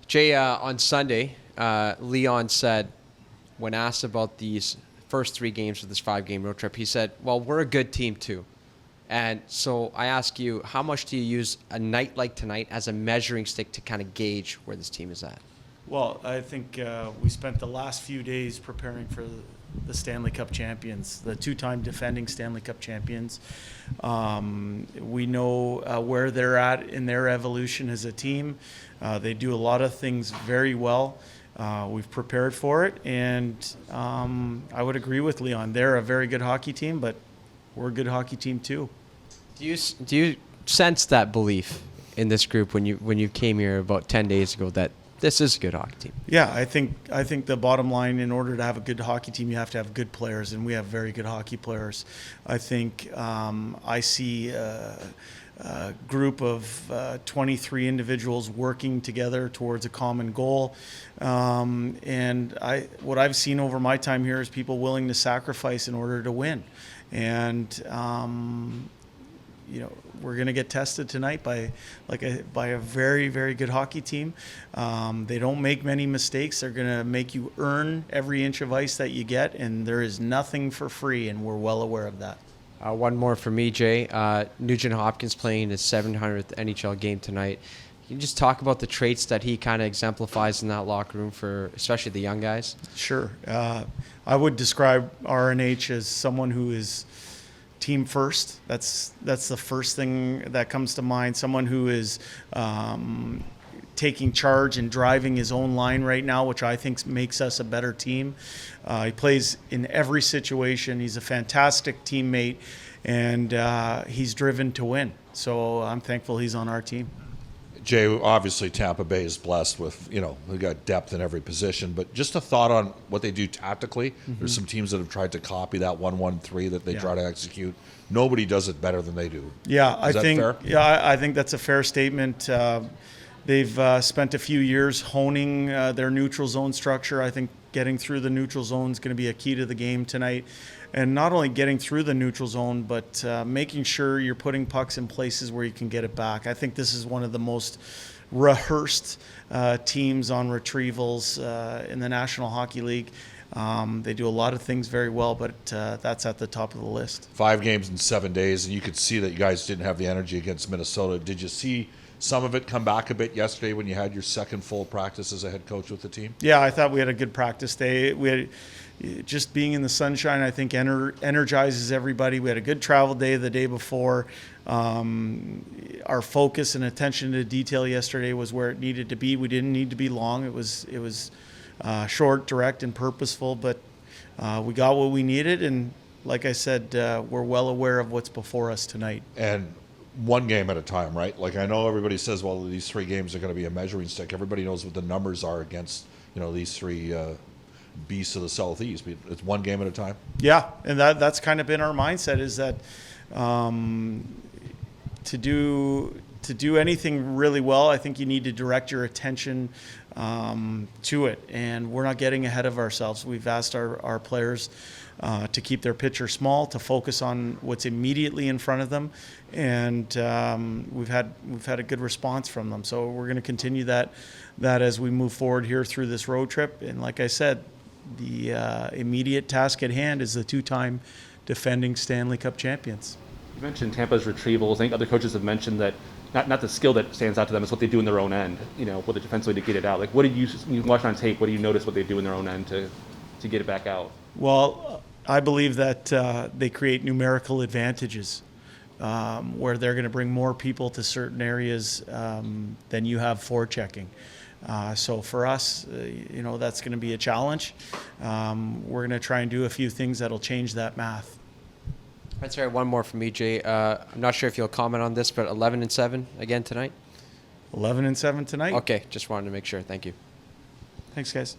Jay, on Sunday, Leon said, when asked about these first 3 games of this 5-game road trip, he said, well, we're a good team too. And so I ask you, how much do you use a night like tonight as a measuring stick to kind of gauge where this team is at? Well, I think we spent the last few days preparing for the Stanley Cup champions, the 2-time defending Stanley Cup champions. We know where they're at in their evolution as a team. They do a lot of things very well. We've prepared for it, and I would agree with Leon. They're a very good hockey team, but we're a good hockey team too. Do you sense that belief in this group when you came here about 10 days ago that this is a good hockey team? Yeah, I think the bottom line, in order to have a good hockey team, you have to have good players, and we have very good hockey players. I think I see a group of 23 individuals working together towards a common goal. And what I've seen over my time here is people willing to sacrifice in order to win. And we're going to get tested tonight by a very, very good hockey team. They don't make many mistakes. They're going to make you earn every inch of ice that you get, and there is nothing for free, and we're well aware of that. One more for me, Jay. Nugent Hopkins playing his 700th NHL game tonight. Can you just talk about the traits that he kind of exemplifies in that locker room for especially the young guys? Sure. I would describe RNH as someone who is team first. That's the first thing that comes to mind. Someone who is taking charge and driving his own line right now, which I think makes us a better team. He plays in every situation. He's a fantastic teammate, and he's driven to win. So I'm thankful he's on our team. Jay, obviously Tampa Bay is blessed with, they've got depth in every position, but just a thought on what they do tactically. Mm-hmm. There's some teams that have tried to copy that 1-1-3 that they try to execute. Nobody does it better than they do. Yeah, I think that's a fair statement. They've spent a few years honing their neutral zone structure. I think getting through the neutral zone is going to be a key to the game tonight. And not only getting through the neutral zone, but making sure you're putting pucks in places where you can get it back. I think this is one of the most rehearsed teams on retrievals in the National Hockey League. They do a lot of things very well, but that's at the top of the list. 5 games in 7 days, and you could see that you guys didn't have the energy against Minnesota. Did you see some of it come back a bit yesterday when you had your second full practice as a head coach with the team? Yeah, I thought we had a good practice day. We had just being in the sunshine, I think, energizes everybody. We had a good travel day the day before. Our focus and attention to detail yesterday was where it needed to be. We didn't need to be long. It was short, direct, and purposeful, but we got what we needed. And like I said, we're well aware of what's before us tonight. And one game at a time, right? Like, I know everybody says, well, these 3 games are going to be a measuring stick. Everybody knows what the numbers are against, these 3 beasts of the Southeast. It's one game at a time. Yeah, and that's kind of been our mindset, is that to do anything really well, I think you need to direct your attention to it, and we're not getting ahead of ourselves. We've asked our players to keep their picture small, to focus on what's immediately in front of them, and we've had a good response from them. So we're going to continue that as we move forward here through this road trip. And like I said, the immediate task at hand is the 2-time defending Stanley Cup champions. You mentioned Tampa's retrievals. I think other coaches have mentioned that not the skill that stands out to them, is what they do in their own end, what the defensively to get it out. Like, what did you watch on tape, what do you notice what they do in their own end to get it back out? Well, I believe that they create numerical advantages where they're going to bring more people to certain areas than you have forechecking. So for us, that's going to be a challenge. We're going to try and do a few things that'll change that math. That's right. One more from me, Jay. I'm not sure if you'll comment on this, but 11-7 again tonight. 11-7 tonight. Okay, just wanted to make sure. Thank you. Thanks, guys.